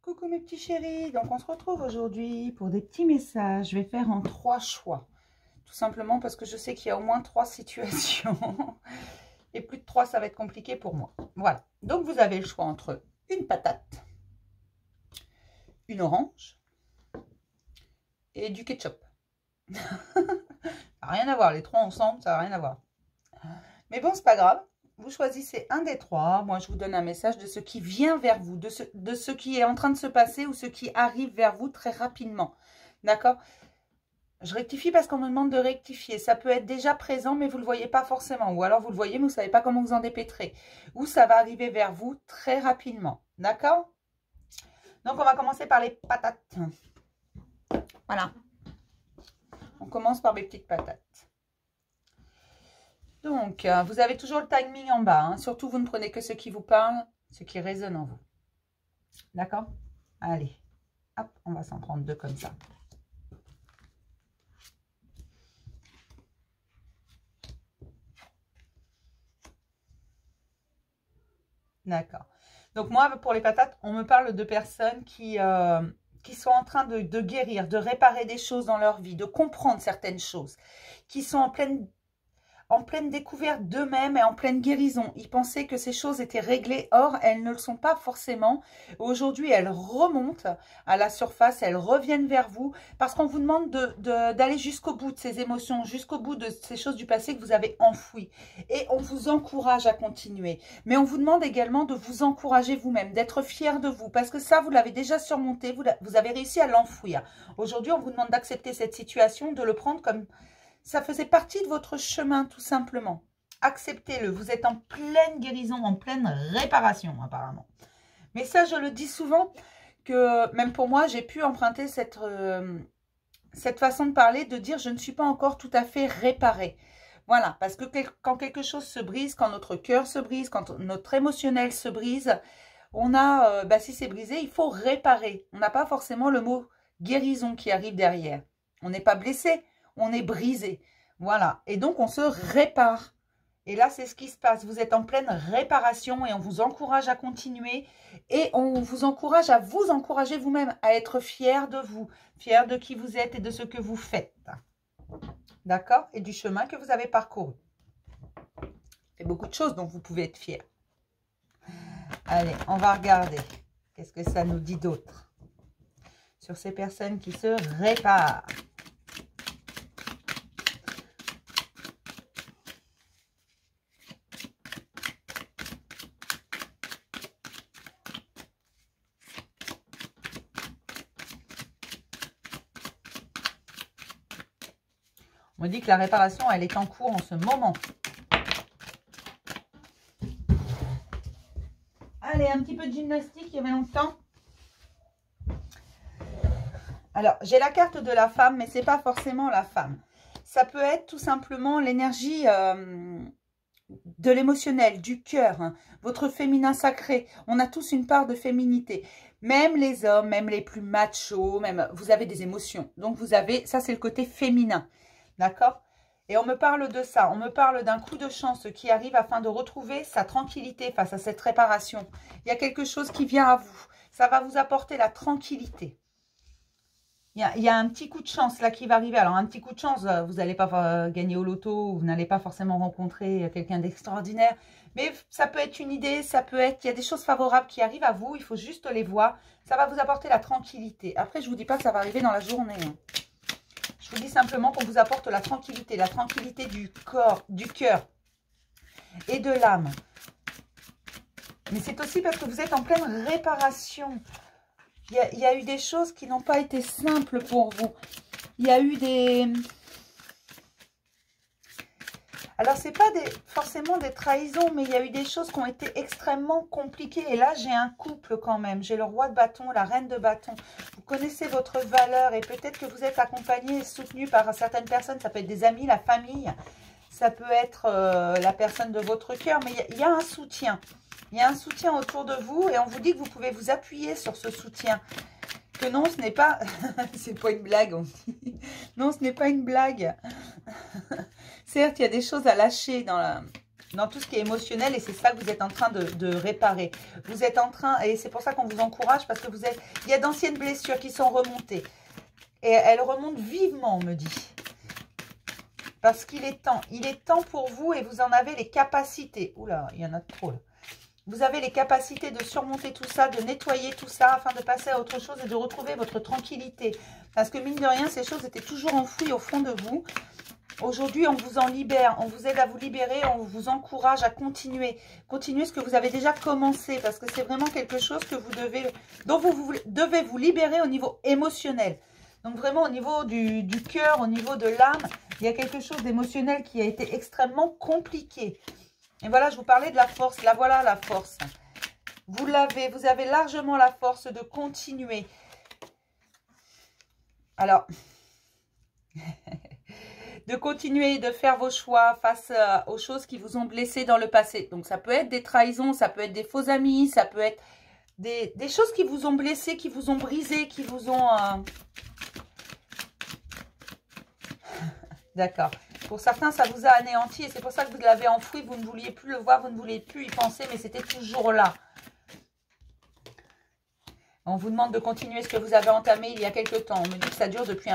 Coucou mes petits chéris, donc on se retrouve aujourd'hui pour des petits messages. Je vais faire en 3 choix, tout simplement parce que je sais qu'il y a au moins 3 situations. Et plus de 3, ça va être compliqué pour moi. Voilà, donc vous avez le choix entre une patate, une orange et du ketchup. Ça n'a rien à voir, les 3 ensemble, ça n'a rien à voir. Mais bon, c'est pas grave. Vous choisissez un des 3. Moi, je vous donne un message de ce qui vient vers vous, de ce qui est en train de se passer ou ce qui arrive vers vous très rapidement. D'accord? Je rectifie parce qu'on me demande de rectifier. Ça peut être déjà présent, mais vous ne le voyez pas forcément. Ou alors, vous le voyez, mais vous ne savez pas comment vous en dépêtrer. Ou ça va arriver vers vous très rapidement. D'accord? Donc, on va commencer par les patates. Voilà. On commence par mes petites patates. Donc, vous avez toujours le timing en bas. Hein. Surtout, vous ne prenez que ce qui vous parle, ce qui résonne en vous. D'accord? Allez. Hop, on va s'en prendre 2 comme ça. D'accord. Donc, moi, pour les patates, on me parle de personnes qui sont en train de guérir, de réparer des choses dans leur vie, de comprendre certaines choses, qui sont en pleine découverte d'eux-mêmes et en pleine guérison. Ils pensaient que ces choses étaient réglées, or elles ne le sont pas forcément. Aujourd'hui, elles remontent à la surface, elles reviennent vers vous parce qu'on vous demande d'aller jusqu'au bout de ces émotions, jusqu'au bout de ces choses du passé que vous avez enfouies. Et on vous encourage à continuer. Mais on vous demande également de vous encourager vous-même, d'être fier de vous parce que ça, vous l'avez déjà surmonté, vous avez réussi à l'enfouir. Aujourd'hui, on vous demande d'accepter cette situation, de le prendre comme... ça faisait partie de votre chemin, tout simplement. Acceptez-le. Vous êtes en pleine guérison, en pleine réparation, apparemment. Mais ça, je le dis souvent, que même pour moi, j'ai pu emprunter cette façon de parler, de dire « je ne suis pas encore tout à fait réparée ». Voilà, parce que quand quelque chose se brise, quand notre cœur se brise, quand notre émotionnel se brise, on a, si c'est brisé, il faut réparer. On n'a pas forcément le mot guérison qui arrive derrière. On n'est pas blessé. On est brisé. Voilà. Et donc, on se répare. Et là, c'est ce qui se passe. Vous êtes en pleine réparation et on vous encourage à continuer. Et on vous encourage à vous encourager vous-même, à être fier de vous, fier de qui vous êtes et de ce que vous faites. D'accord? Et du chemin que vous avez parcouru. Il y a beaucoup de choses dont vous pouvez être fier. Allez, on va regarder. Qu'est-ce que ça nous dit d'autre sur ces personnes qui se réparent? On me dit que la réparation, elle est en cours en ce moment. Allez, un petit peu de gymnastique, il y avait longtemps. Alors, j'ai la carte de la femme, mais ce n'est pas forcément la femme. Ça peut être tout simplement l'énergie de l'émotionnel, du cœur, hein, votre féminin sacré. On a tous une part de féminité. Même les hommes, même les plus machos, même vous avez des émotions. Donc, vous avez, ça c'est le côté féminin. D'accord? Et on me parle de ça. On me parle d'un coup de chance qui arrive afin de retrouver sa tranquillité face à cette réparation. Il y a quelque chose qui vient à vous. Ça va vous apporter la tranquillité. Il y a un petit coup de chance là qui va arriver. Alors, un petit coup de chance, vous n'allez pas gagner au loto, vous n'allez pas forcément rencontrer quelqu'un d'extraordinaire. Mais ça peut être une idée, ça peut être... Il y a des choses favorables qui arrivent à vous, il faut juste les voir. Ça va vous apporter la tranquillité. Après, je ne vous dis pas que ça va arriver dans la journée. Hein. Je vous dis simplement qu'on vous apporte la tranquillité du corps, du cœur et de l'âme. Mais c'est aussi parce que vous êtes en pleine réparation. Il y a eu des choses qui n'ont pas été simples pour vous. Il y a eu des... Alors, ce n'est pas forcément des trahisons, mais il y a eu des choses qui ont été extrêmement compliquées. Et là, j'ai un couple quand même. J'ai le roi de bâton, la reine de bâton. Vous connaissez votre valeur et peut-être que vous êtes accompagné et soutenu par certaines personnes. Ça peut être des amis, la famille. Ça peut être la personne de votre cœur. Mais il y a un soutien. Il y a un soutien autour de vous et on vous dit que vous pouvez vous appuyer sur ce soutien. Que non, ce n'est pas... c'est pas une blague, on dit. Non, ce n'est pas une blague. Certes, il y a des choses à lâcher dans tout ce qui est émotionnel, et c'est ça que vous êtes en train de réparer. Vous êtes en train, et c'est pour ça qu'on vous encourage, parce que il y a d'anciennes blessures qui sont remontées. Et elles remontent vivement, on me dit. Parce qu'il est temps. Il est temps pour vous et vous en avez les capacités. Oula, il y en a trop là. Vous avez les capacités de surmonter tout ça, de nettoyer tout ça afin de passer à autre chose et de retrouver votre tranquillité. Parce que mine de rien, ces choses étaient toujours enfouies au fond de vous. Aujourd'hui, on vous en libère, on vous aide à vous libérer, on vous encourage à continuer. Continuez ce que vous avez déjà commencé parce que c'est vraiment quelque chose que dont vous devez vous libérer au niveau émotionnel. Donc vraiment au niveau du cœur, au niveau de l'âme, il y a quelque chose d'émotionnel qui a été extrêmement compliqué. Et voilà, je vous parlais de la force. Là, voilà la force. Vous avez largement la force de continuer. Alors, de continuer de faire vos choix face aux choses qui vous ont blessé dans le passé. Donc, ça peut être des trahisons, ça peut être des faux amis, ça peut être des choses qui vous ont blessé, qui vous ont brisé, qui vous ont... D'accord. Pour certains, ça vous a anéanti et c'est pour ça que vous l'avez enfoui. Vous ne vouliez plus le voir, vous ne vouliez plus y penser, mais c'était toujours là. On vous demande de continuer ce que vous avez entamé il y a quelques temps. On me dit que ça dure depuis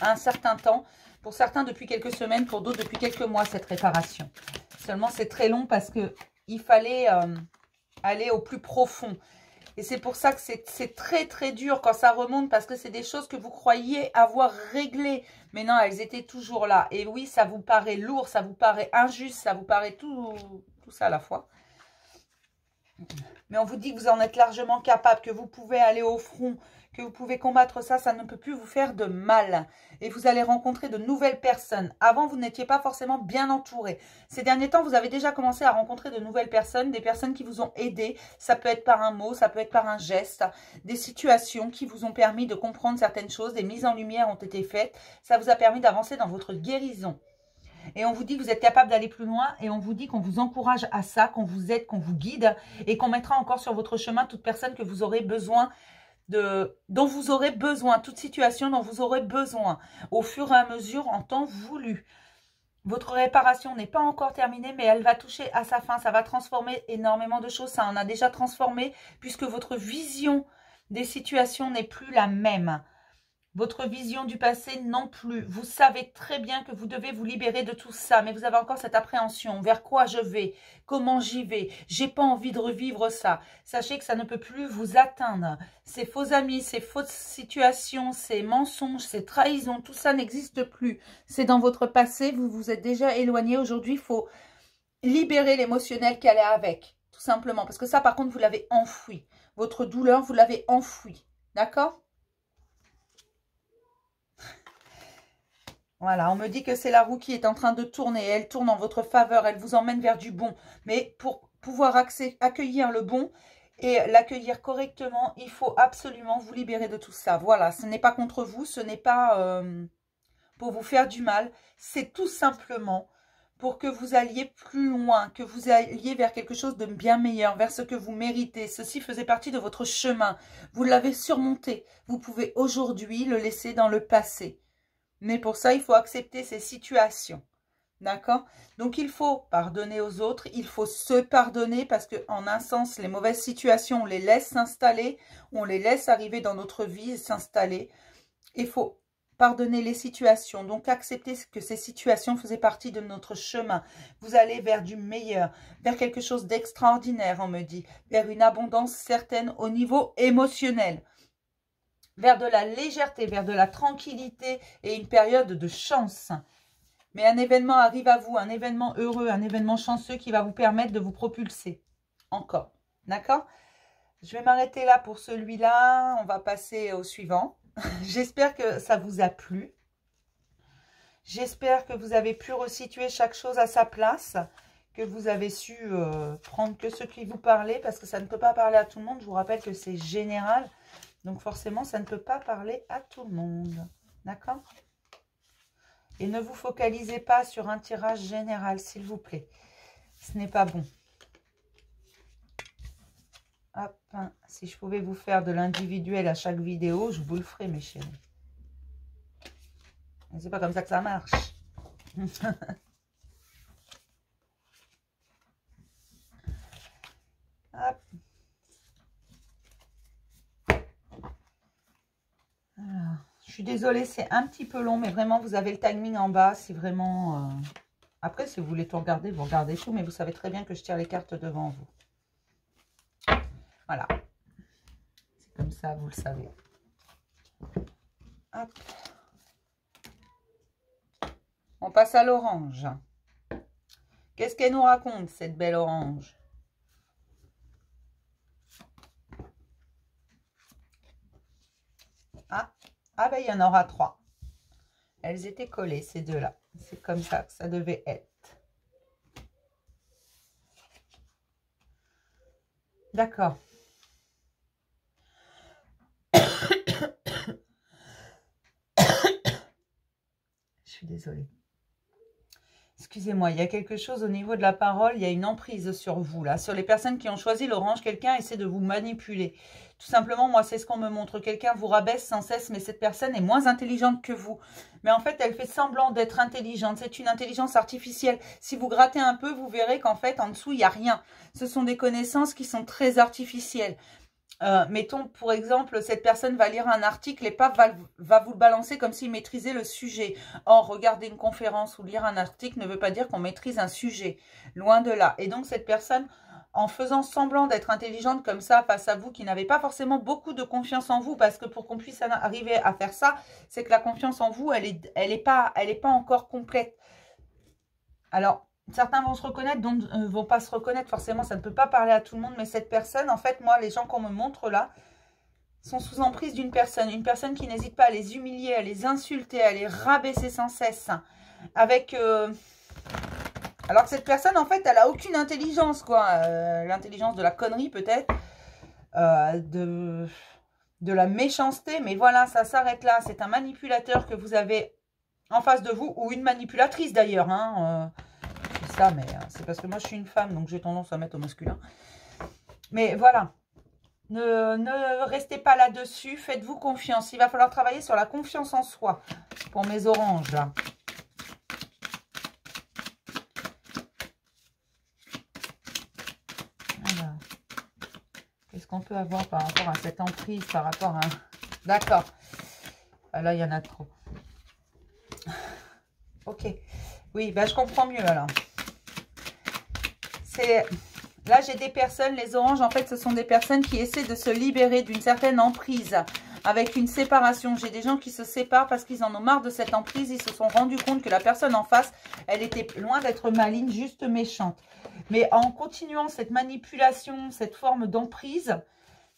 un certain temps. Pour certains, depuis quelques semaines. Pour d'autres, depuis quelques mois, cette réparation. Seulement, c'est très long parce qu'il fallait aller au plus profond. Et c'est pour ça que c'est très très dur quand ça remonte parce que c'est des choses que vous croyiez avoir réglées. Mais non, elles étaient toujours là. Et oui, ça vous paraît lourd, ça vous paraît injuste, ça vous paraît tout ça à la fois. Mais on vous dit que vous en êtes largement capable, que vous pouvez aller au front, que vous pouvez combattre ça, ça ne peut plus vous faire de mal. Et vous allez rencontrer de nouvelles personnes. Avant, vous n'étiez pas forcément bien entouré. Ces derniers temps, vous avez déjà commencé à rencontrer de nouvelles personnes, des personnes qui vous ont aidé. Ça peut être par un mot, ça peut être par un geste, des situations qui vous ont permis de comprendre certaines choses, des mises en lumière ont été faites. Ça vous a permis d'avancer dans votre guérison. Et on vous dit que vous êtes capable d'aller plus loin et on vous dit qu'on vous encourage à ça, qu'on vous aide, qu'on vous guide et qu'on mettra encore sur votre chemin toute personne que vous aurez besoin dont vous aurez besoin, toute situation dont vous aurez besoin au fur et à mesure en temps voulu. Votre réparation n'est pas encore terminée, mais elle va toucher à sa fin. Ça va transformer énormément de choses. Ça en a déjà transformé puisque votre vision des situations n'est plus la même. Votre vision du passé non plus. Vous savez très bien que vous devez vous libérer de tout ça, mais vous avez encore cette appréhension. Vers quoi je vais? Comment j'y vais? J'ai pas envie de revivre ça. Sachez que ça ne peut plus vous atteindre. Ces faux amis, ces fausses situations, ces mensonges, ces trahisons, tout ça n'existe plus. C'est dans votre passé, vous vous êtes déjà éloigné. Aujourd'hui, il faut libérer l'émotionnel qu'elle est avec, tout simplement. Parce que ça, par contre, vous l'avez enfoui. Votre douleur, vous l'avez enfouie. D'accord ? Voilà, on me dit que c'est la roue qui est en train de tourner. Elle tourne en votre faveur, elle vous emmène vers du bon. Mais pour pouvoir accueillir le bon et l'accueillir correctement, il faut absolument vous libérer de tout ça. Voilà, ce n'est pas contre vous, ce n'est pas pour vous faire du mal. C'est tout simplement pour que vous alliez plus loin, que vous alliez vers quelque chose de bien meilleur, vers ce que vous méritez. Ceci faisait partie de votre chemin. Vous l'avez surmonté. Vous pouvez aujourd'hui le laisser dans le passé. Mais pour ça, il faut accepter ces situations. D'accord? Donc, il faut pardonner aux autres. Il faut se pardonner parce qu'en un sens, les mauvaises situations, on les laisse s'installer. On les laisse arriver dans notre vie et s'installer. Il faut pardonner les situations. Donc, accepter que ces situations faisaient partie de notre chemin. Vous allez vers du meilleur, vers quelque chose d'extraordinaire, on me dit. Vers une abondance certaine au niveau émotionnel. Vers de la légèreté, vers de la tranquillité et une période de chance. Mais un événement arrive à vous, un événement heureux, un événement chanceux qui va vous permettre de vous propulser. Encore. D'accord? Je vais m'arrêter là pour celui-là. On va passer au suivant. J'espère que ça vous a plu. J'espère que vous avez pu resituer chaque chose à sa place. Que vous avez su prendre que ce qui vous parlait. Parce que ça ne peut pas parler à tout le monde. Je vous rappelle que c'est général. Donc, forcément, ça ne peut pas parler à tout le monde. D'accord? Et ne vous focalisez pas sur un tirage général, s'il vous plaît. Ce n'est pas bon. Hop, hein. Si je pouvais vous faire de l'individuel à chaque vidéo, je vous le ferais, mes chéris. Mais c'est pas comme ça que ça marche. Hop. Alors, je suis désolée, c'est un petit peu long, mais vraiment, vous avez le timing en bas. C'est vraiment... Après, si vous voulez tout regarder, vous regardez tout, mais vous savez très bien que je tire les cartes devant vous. Voilà. C'est comme ça, vous le savez. Hop. On passe à l'orange. Qu'est-ce qu'elle nous raconte, cette belle orange? Ah ben, il y en aura 3. Elles étaient collées, ces deux-là. C'est comme ça que ça devait être. D'accord. Je suis désolée. Excusez-moi, il y a quelque chose au niveau de la parole, il y a une emprise sur vous, là. Sur les personnes qui ont choisi l'orange, quelqu'un essaie de vous manipuler. Tout simplement, moi, c'est ce qu'on me montre. Quelqu'un vous rabaisse sans cesse, mais cette personne est moins intelligente que vous. Mais en fait, elle fait semblant d'être intelligente. C'est une intelligence artificielle. Si vous grattez un peu, vous verrez qu'en fait, en dessous, il n'y a rien. Ce sont des connaissances qui sont très artificielles. Mettons, pour exemple, cette personne va lire un article et va vous le balancer comme s'il maîtrisait le sujet. Or, regarder une conférence ou lire un article ne veut pas dire qu'on maîtrise un sujet. Loin de là. Et donc, cette personne, en faisant semblant d'être intelligente comme ça face à vous, qui n'avez pas forcément beaucoup de confiance en vous, parce que pour qu'on puisse arriver à faire ça, c'est que la confiance en vous, elle est pas encore complète. Alors, certains vont se reconnaître, d'autres ne vont pas se reconnaître. Forcément, ça ne peut pas parler à tout le monde. Mais cette personne, en fait, moi, les gens qu'on me montre là, sont sous emprise d'une personne. Une personne qui n'hésite pas à les humilier, à les insulter, à les rabaisser sans cesse. Avec... Alors que cette personne, en fait, elle n'a aucune intelligence, quoi. L'intelligence de la connerie, peut-être. De la méchanceté. Mais voilà, ça s'arrête là. C'est un manipulateur que vous avez en face de vous. Ou une manipulatrice, d'ailleurs, hein. Ça, mais c'est parce que moi je suis une femme, donc j'ai tendance à mettre au masculin. Mais voilà, ne restez pas là-dessus, faites-vous confiance. Il va falloir travailler sur la confiance en soi pour mes oranges là. Alors, qu'est-ce qu'on peut avoir par rapport à cette emprise, par rapport à... D'accord, là il y en a trop. Ok, oui, bah, je comprends mieux alors. Là, j'ai des personnes, les oranges, en fait, ce sont des personnes qui essaient de se libérer d'une certaine emprise avec une séparation. J'ai des gens qui se séparent parce qu'ils en ont marre de cette emprise. Ils se sont rendus compte que la personne en face, elle était loin d'être maligne, juste méchante. Mais en continuant cette manipulation, cette forme d'emprise,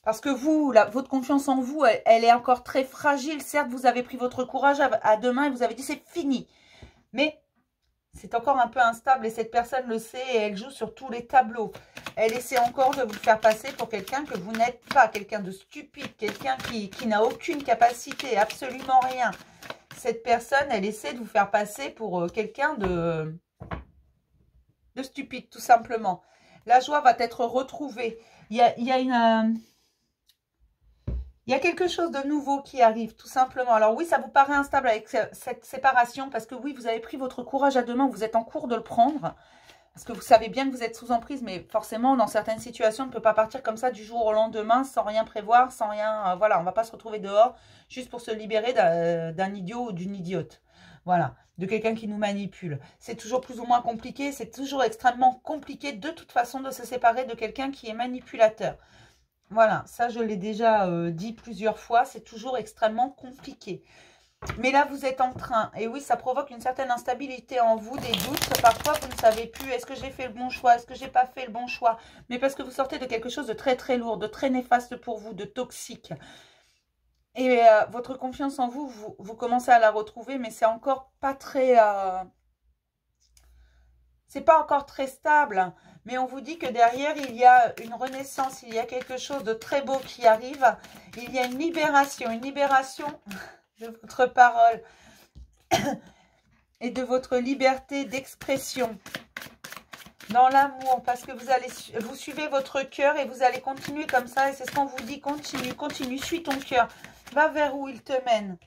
parce que vous, votre confiance en vous, elle est encore très fragile. Certes, vous avez pris votre courage à deux mains et vous avez dit c'est fini. Mais... c'est encore un peu instable et cette personne le sait et elle joue sur tous les tableaux. Elle essaie encore de vous faire passer pour quelqu'un que vous n'êtes pas, quelqu'un de stupide, quelqu'un qui n'a aucune capacité, absolument rien. Cette personne, elle essaie de vous faire passer pour quelqu'un de stupide, tout simplement. La joie va être retrouvée. Il y a quelque chose de nouveau qui arrive, tout simplement. Alors oui, ça vous paraît instable avec cette séparation, parce que oui, vous avez pris votre courage à deux mains, vous êtes en cours de le prendre, parce que vous savez bien que vous êtes sous emprise, mais forcément, dans certaines situations, on ne peut pas partir comme ça du jour au lendemain, sans rien prévoir, sans rien... voilà, on ne va pas se retrouver dehors, juste pour se libérer d'un idiot ou d'une idiote. Voilà, de quelqu'un qui nous manipule. C'est toujours plus ou moins compliqué, c'est toujours extrêmement compliqué, de toute façon, de se séparer de quelqu'un qui est manipulateur. Voilà, ça je l'ai déjà dit plusieurs fois, c'est toujours extrêmement compliqué. Mais là, vous êtes en train, et oui, ça provoque une certaine instabilité en vous, des doutes. Parfois, vous ne savez plus, est-ce que j'ai fait le bon choix, est-ce que j'ai pas fait le bon choix. Mais parce que vous sortez de quelque chose de très très lourd, de très néfaste pour vous, de toxique. Et votre confiance en vous, vous commencez à la retrouver, mais c'est encore pas très... c'est pas encore très stable. Mais on vous dit que derrière, il y a une renaissance, il y a quelque chose de très beau qui arrive. Il y a une libération de votre parole et de votre liberté d'expression dans l'amour. Parce que vous suivez votre cœur et vous allez continuer comme ça. Et c'est ce qu'on vous dit, continue, continue, suis ton cœur. Va vers où il te mène.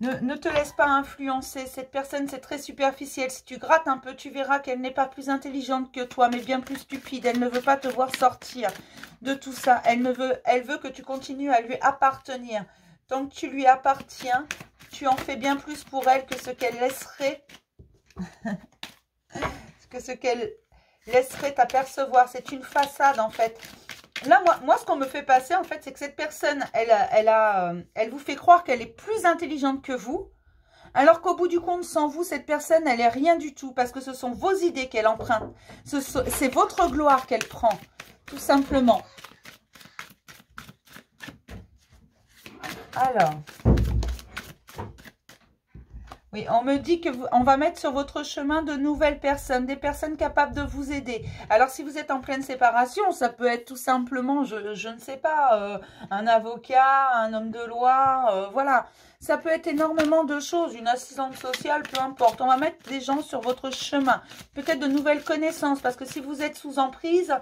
Ne te laisse pas influencer. Cette personne, c'est très superficiel. Si tu grattes un peu, tu verras qu'elle n'est pas plus intelligente que toi, mais bien plus stupide. Elle ne veut pas te voir sortir de tout ça. Elle veut que tu continues à lui appartenir. Tant que tu lui appartiens, tu en fais bien plus pour elle que ce qu'elle laisserait, t'apercevoir. C'est une façade, en fait. Là, moi, ce qu'on me fait passer, en fait, c'est que cette personne, elle vous fait croire qu'elle est plus intelligente que vous, alors qu'au bout du compte, sans vous, cette personne, elle est rien du tout, parce que ce sont vos idées qu'elle emprunte. C'est votre gloire qu'elle prend, tout simplement. Alors, oui, on me dit qu'on va mettre sur votre chemin de nouvelles personnes, des personnes capables de vous aider. Alors, si vous êtes en pleine séparation, ça peut être tout simplement, je ne sais pas, un avocat, un homme de loi, voilà. Ça peut être énormément de choses, une assistante sociale, peu importe. On va mettre des gens sur votre chemin. Peut-être de nouvelles connaissances, parce que si vous êtes sous emprise,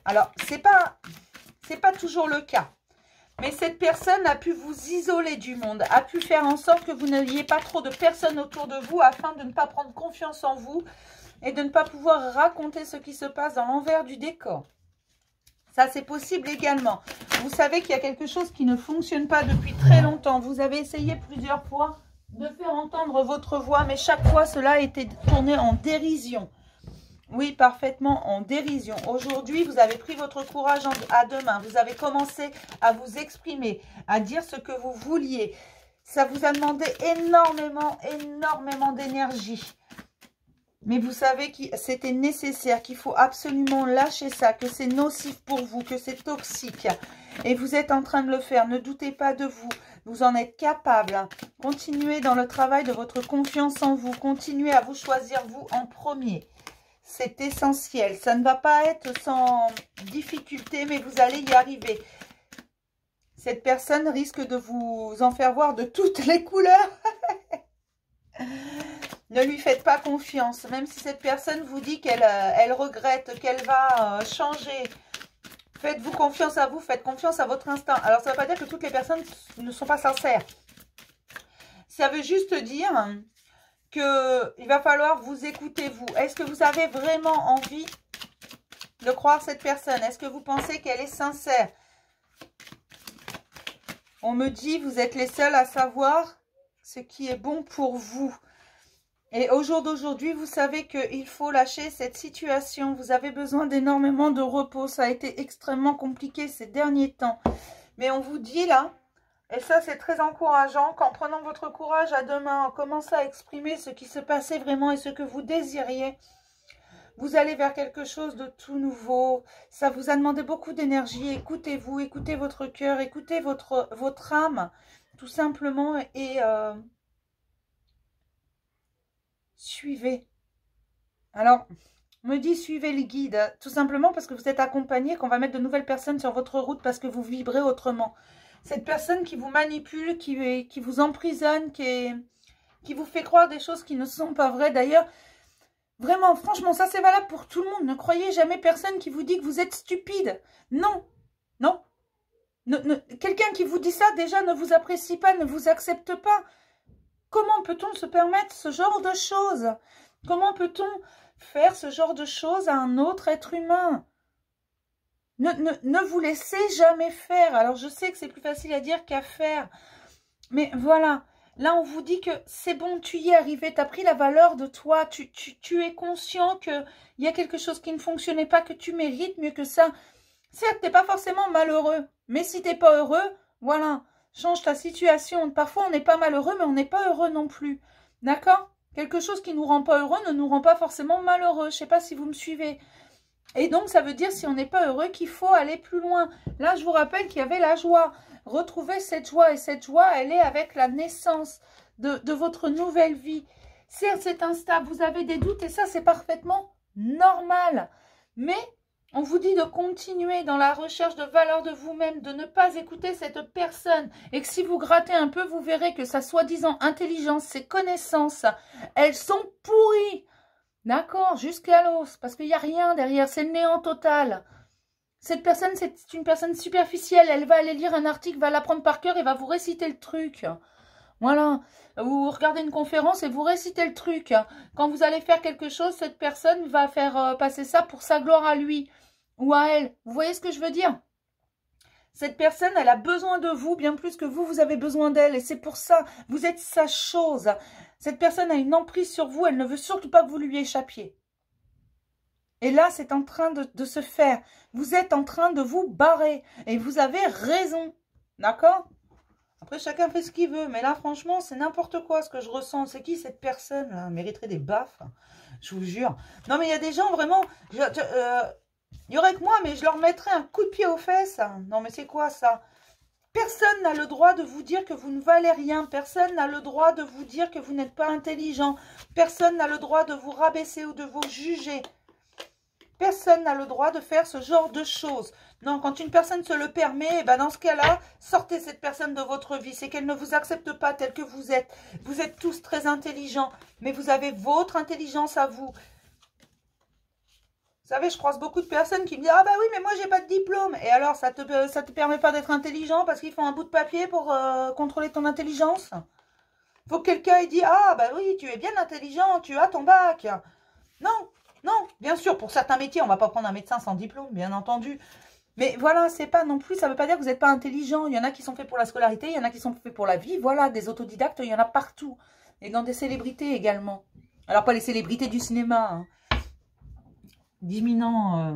alors, c'est pas toujours le cas. Mais cette personne a pu vous isoler du monde, a pu faire en sorte que vous n'ayez pas trop de personnes autour de vous afin de ne pas prendre confiance en vous et de ne pas pouvoir raconter ce qui se passe dans l'envers du décor. Ça, c'est possible également. Vous savez qu'il y a quelque chose qui ne fonctionne pas depuis très longtemps. Vous avez essayé plusieurs fois de faire entendre votre voix, mais chaque fois, cela a été tourné en dérision. Oui, parfaitement en dérision. Aujourd'hui, vous avez pris votre courage à deux mains. Vous avez commencé à vous exprimer, à dire ce que vous vouliez. Ça vous a demandé énormément d'énergie. Mais vous savez que c'était nécessaire, qu'il faut absolument lâcher ça, que c'est nocif pour vous, que c'est toxique. Et vous êtes en train de le faire. Ne doutez pas de vous. Vous en êtes capable. Continuez dans le travail de votre confiance en vous. Continuez à vous choisir vous en premier. C'est essentiel. Ça ne va pas être sans difficulté, mais vous allez y arriver. Cette personne risque de vous en faire voir de toutes les couleurs. Ne lui faites pas confiance. Même si cette personne vous dit qu'elle regrette, qu'elle va changer. Faites-vous confiance à vous. Faites confiance à votre instinct. Alors, ça ne veut pas dire que toutes les personnes ne sont pas sincères. Ça veut juste dire qu'il va falloir vous écouter, vous. Est-ce que vous avez vraiment envie de croire cette personne? Est-ce que vous pensez qu'elle est sincère? On me dit, vous êtes les seuls à savoir ce qui est bon pour vous. Et au jour d'aujourd'hui, vous savez qu'il faut lâcher cette situation. Vous avez besoin d'énormément de repos. Ça a été extrêmement compliqué ces derniers temps. Mais on vous dit là, et ça, c'est très encourageant, qu'en prenant votre courage à deux mains, en commençant à exprimer ce qui se passait vraiment et ce que vous désiriez, vous allez vers quelque chose de tout nouveau. Ça vous a demandé beaucoup d'énergie. Écoutez-vous, écoutez votre cœur, écoutez votre âme, tout simplement, et suivez. Alors, on me dit suivez les guides, tout simplement parce que vous êtes accompagné, qu'on va mettre de nouvelles personnes sur votre route parce que vous vibrez autrement. Cette personne qui vous manipule, qui vous emprisonne, qui vous fait croire des choses qui ne sont pas vraies. D'ailleurs, vraiment, franchement, ça c'est valable pour tout le monde. Ne croyez jamais personne qui vous dit que vous êtes stupide. Non, non. Quelqu'un qui vous dit ça, déjà, ne vous apprécie pas, ne vous accepte pas. Comment peut-on se permettre ce genre de choses? Comment peut-on faire ce genre de choses à un autre être humain? Ne vous laissez jamais faire. Alors, je sais que c'est plus facile à dire qu'à faire. Mais voilà. Là, on vous dit que c'est bon, tu y es arrivé. Tu as pris la valeur de toi. Tu es conscient qu'il y a quelque chose qui ne fonctionnait pas, que tu mérites mieux que ça. Certes, tu n'es pas forcément malheureux. Mais si tu n'es pas heureux, voilà. Change ta situation. Parfois, on n'est pas malheureux, mais on n'est pas heureux non plus. D'accord? Quelque chose qui ne nous rend pas heureux ne nous rend pas forcément malheureux. Je ne sais pas si vous me suivez. Et donc, ça veut dire, si on n'est pas heureux, qu'il faut aller plus loin. Là, je vous rappelle qu'il y avait la joie. Retrouvez cette joie. Et cette joie, elle est avec la naissance de votre nouvelle vie. Certes, c'est instable. Vous avez des doutes et ça, c'est parfaitement normal. Mais on vous dit de continuer dans la recherche de valeur de vous-même, de ne pas écouter cette personne. Et que si vous grattez un peu, vous verrez que sa soi-disant intelligence, ses connaissances, elles sont pourries. D'accord, jusqu'à l'os, parce qu'il n'y a rien derrière, c'est le néant total. Cette personne, c'est une personne superficielle. Elle va aller lire un article, va l'apprendre par cœur et va vous réciter le truc. Voilà. Vous regardez une conférence et vous récitez le truc. Quand vous allez faire quelque chose, cette personne va faire passer ça pour sa gloire à lui ou à elle. Vous voyez ce que je veux dire? Cette personne, elle a besoin de vous bien plus que vous, vous avez besoin d'elle. Et c'est pour ça, vous êtes sa chose. Cette personne a une emprise sur vous, elle ne veut surtout pas que vous lui échappiez. Et là, c'est en train de se faire. Vous êtes en train de vous barrer. Et vous avez raison. D'accord? Après, chacun fait ce qu'il veut. Mais là, franchement, c'est n'importe quoi ce que je ressens. C'est qui cette personne là? Elle mériterait des baffes. Je vous jure. Non, mais il y a des gens vraiment... il y aurait que moi, mais je leur mettrais un coup de pied aux fesses. Non, mais c'est quoi ça? Personne n'a le droit de vous dire que vous ne valez rien. Personne n'a le droit de vous dire que vous n'êtes pas intelligent. Personne n'a le droit de vous rabaisser ou de vous juger. Personne n'a le droit de faire ce genre de choses. Non, quand une personne se le permet, eh ben dans ce cas-là, sortez cette personne de votre vie. C'est qu'elle ne vous accepte pas tel que vous êtes. Vous êtes tous très intelligents, mais vous avez votre intelligence à vous. Vous savez, je croise beaucoup de personnes qui me disent « Ah bah oui, mais moi, j'ai pas de diplôme. » Et alors, ça te permet pas d'être intelligent parce qu'ils font un bout de papier pour contrôler ton intelligence? Faut que quelqu'un ait dit « Ah bah oui, tu es bien intelligent, tu as ton bac. » Non. Non, bien sûr, pour certains métiers, on ne va pas prendre un médecin sans diplôme, bien entendu. Mais voilà, c'est pas non plus, ça ne veut pas dire que vous n'êtes pas intelligent. Il y en a qui sont faits pour la scolarité, il y en a qui sont faits pour la vie. Voilà, des autodidactes, il y en a partout. Et dans des célébrités également. Alors, pas les célébrités du cinéma. Hein. D'imminents...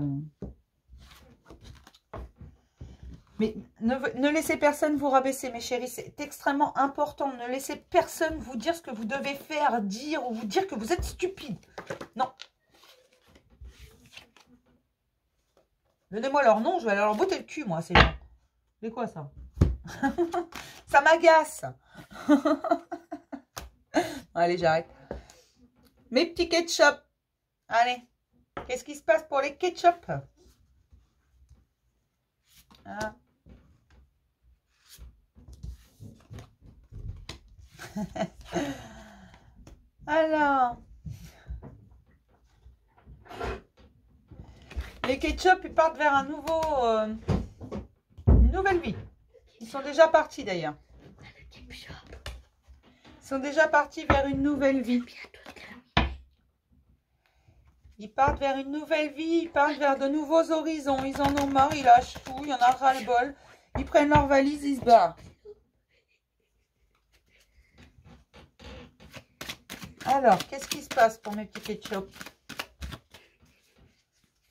Mais ne laissez personne vous rabaisser, mes chéris. C'est extrêmement important. Ne laissez personne vous dire ce que vous devez faire, dire, ou vous dire que vous êtes stupide. Non. Donnez-moi leur nom, je vais aller leur botter le cul, moi, c'est bon. C'est quoi, ça? Ça m'agace. Allez, j'arrête. Mes petits ketchup. Allez. Qu'est-ce qui se passe pour les ketchup? Ah. Alors... les ketchup, ils partent vers un nouveau, une nouvelle vie. Ils sont déjà partis d'ailleurs. Ils sont déjà partis vers une nouvelle vie. Ils partent vers une nouvelle vie, ils partent vers de nouveaux horizons. Ils en ont marre, ils lâchent tout, il y en a ras-le-bol. Ils prennent leur valise, ils se barrent. Alors, qu'est-ce qui se passe pour mes petits ketchup?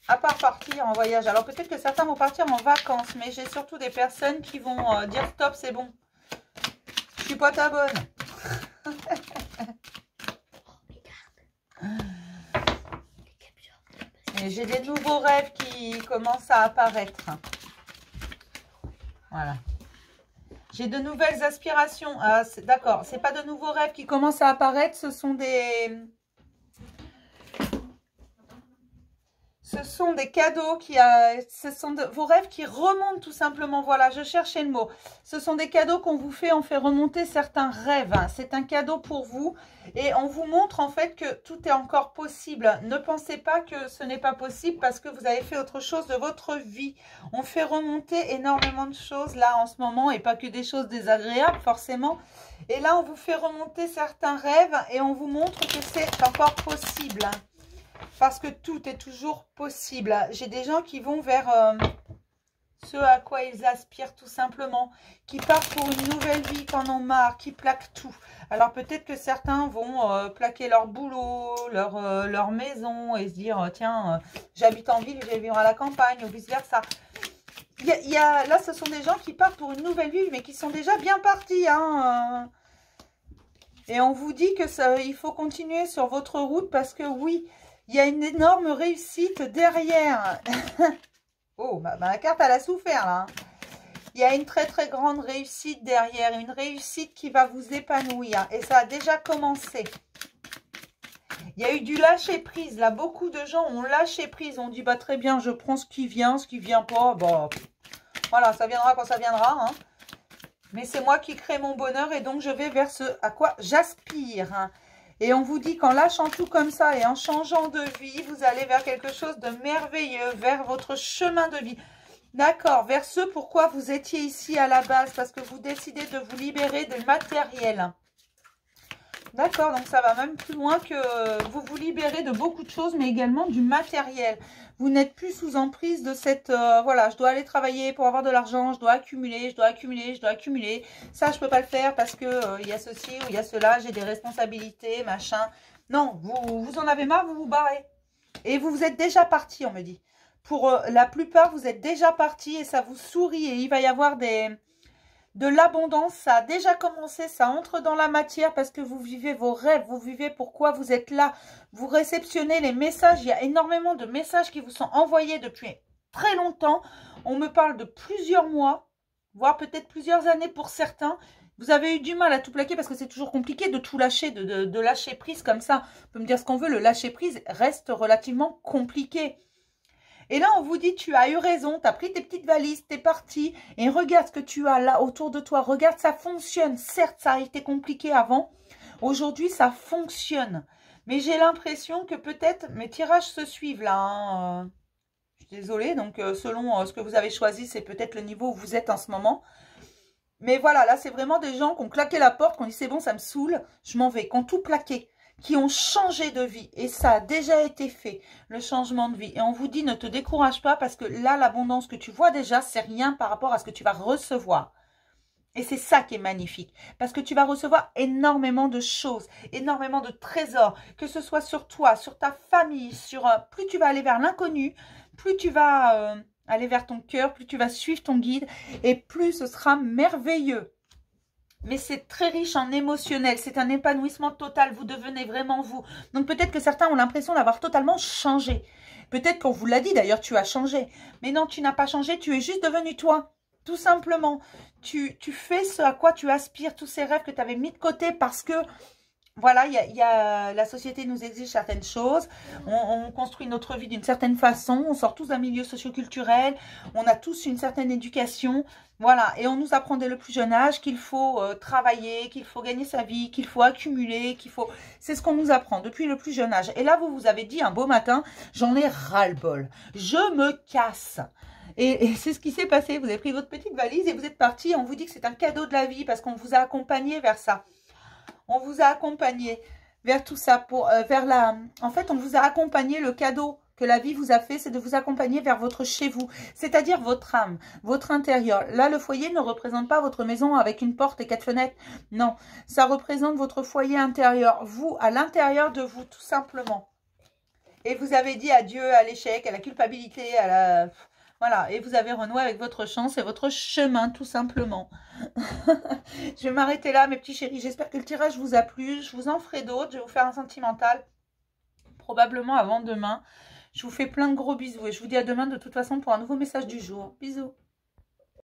À part partir en voyage. Alors peut-être que certains vont partir en vacances, mais j'ai surtout des personnes qui vont dire stop, c'est bon. Je suis pas ta bonne. Et j'ai des nouveaux rêves qui commencent à apparaître. Voilà. J'ai de nouvelles aspirations. Ah, d'accord, c'est pas de nouveaux rêves qui commencent à apparaître, ce sont des... Ce sont des cadeaux ce sont vos rêves qui remontent tout simplement. Voilà, je cherchais le mot. Ce sont des cadeaux qu'on vous fait, on fait remonter certains rêves. C'est un cadeau pour vous et on vous montre en fait que tout est encore possible. Ne pensez pas que ce n'est pas possible parce que vous avez fait autre chose de votre vie. On fait remonter énormément de choses là en ce moment et pas que des choses désagréables forcément. Et là, on vous fait remonter certains rêves et on vous montre que c'est encore possible. Parce que tout est toujours possible. J'ai des gens qui vont vers ce à quoi ils aspirent tout simplement. Qui partent pour une nouvelle vie, qui en ont marre, qui plaquent tout. Alors peut-être que certains vont plaquer leur boulot, leur maison et se dire tiens, j'habite en ville, je vais vivre à la campagne ou vice versa. Là, ce sont des gens qui partent pour une nouvelle vie mais qui sont déjà bien partis. Hein, et on vous dit que il faut continuer sur votre route parce que oui, il y a une énorme réussite derrière. Oh, ma carte, elle a souffert, là. Il y a une très, très grande réussite derrière. Une réussite qui va vous épanouir. Et ça a déjà commencé. Il y a eu du lâcher-prise. Là, beaucoup de gens ont lâché prise. On dit, bah très bien, je prends ce qui vient pas. Bah, voilà, ça viendra quand ça viendra. Hein. Mais c'est moi qui crée mon bonheur. Et donc, je vais vers ce à quoi j'aspire. Hein. Et on vous dit qu'en lâchant tout comme ça et en changeant de vie, vous allez vers quelque chose de merveilleux, vers votre chemin de vie. D'accord, vers ce pourquoi vous étiez ici à la base, parce que vous décidez de vous libérer de matériel. D'accord, donc ça va même plus loin que vous vous libérez de beaucoup de choses, mais également du matériel. Vous n'êtes plus sous emprise de cette, voilà, je dois aller travailler pour avoir de l'argent, je dois accumuler, je dois accumuler, je dois accumuler. Ça, je peux pas le faire parce que il y a ceci ou il y a cela, j'ai des responsabilités, machin. Non, vous en avez marre, vous vous barrez. Et vous êtes déjà parti, on me dit. Pour la plupart, vous êtes déjà parti et ça vous sourit et il va y avoir de l'abondance. Ça a déjà commencé, ça entre dans la matière parce que vous vivez vos rêves, vous vivez pourquoi vous êtes là. Vous réceptionnez les messages. Il y a énormément de messages qui vous sont envoyés depuis très longtemps. On me parle de plusieurs mois, voire peut-être plusieurs années pour certains. Vous avez eu du mal à tout plaquer parce que c'est toujours compliqué de tout lâcher, de lâcher prise comme ça. On peut me dire ce qu'on veut, le lâcher prise reste relativement compliqué. Et là, on vous dit, tu as eu raison, tu as pris tes petites valises, tu es parti. Et regarde ce que tu as là autour de toi. Regarde, ça fonctionne. Certes, ça a été compliqué avant. Aujourd'hui, ça fonctionne. Mais j'ai l'impression que peut-être mes tirages se suivent là. Hein. Je suis désolée. Donc, selon ce que vous avez choisi, c'est peut-être le niveau où vous êtes en ce moment. Mais voilà, là, c'est vraiment des gens qui ont claqué la porte, qui ont dit, c'est bon, ça me saoule, je m'en vais, qui ont tout plaqué, qui ont changé de vie. Et ça a déjà été fait, le changement de vie. Et on vous dit, ne te décourage pas parce que là, l'abondance que tu vois déjà, c'est rien par rapport à ce que tu vas recevoir. Et c'est ça qui est magnifique. Parce que tu vas recevoir énormément de choses, énormément de trésors, que ce soit sur toi, sur ta famille, sur plus tu vas aller vers l'inconnu, plus tu vas aller vers ton cœur, plus tu vas suivre ton guide et plus ce sera merveilleux. Mais c'est très riche en émotionnel, c'est un épanouissement total, vous devenez vraiment vous. Donc peut-être que certains ont l'impression d'avoir totalement changé. Peut-être qu'on vous l'a dit d'ailleurs, tu as changé. Mais non, tu n'as pas changé, tu es juste devenu toi. Tout simplement, tu fais ce à quoi tu aspires, tous ces rêves que tu avais mis de côté parce que, voilà, la société nous exige certaines choses, on construit notre vie d'une certaine façon, on sort tous d'un milieu socioculturel, on a tous une certaine éducation, voilà, et on nous apprend dès le plus jeune âge qu'il faut travailler, qu'il faut gagner sa vie, qu'il faut accumuler, qu'il faut... C'est ce qu'on nous apprend depuis le plus jeune âge. Et là, vous avez dit un beau matin, j'en ai ras-le-bol, je me casse. Et c'est ce qui s'est passé. Vous avez pris votre petite valise et vous êtes parti. On vous dit que c'est un cadeau de la vie parce qu'on vous a accompagné vers ça. On vous a accompagné vers tout ça. En fait, on vous a accompagné. Le cadeau que la vie vous a fait, c'est de vous accompagner vers votre chez vous. C'est-à-dire votre âme, votre intérieur. Là, le foyer ne représente pas votre maison avec une porte et 4 fenêtres. Non, ça représente votre foyer intérieur. Vous, à l'intérieur de vous, tout simplement. Et vous avez dit adieu à l'échec, à la culpabilité, à la... Voilà, et vous avez renoué avec votre chance et votre chemin, tout simplement. Je vais m'arrêter là, mes petits chéris. J'espère que le tirage vous a plu. Je vous en ferai d'autres. Je vais vous faire un sentimental, probablement avant demain. Je vous fais plein de gros bisous et je vous dis à demain de toute façon pour un nouveau message du jour. Bisous.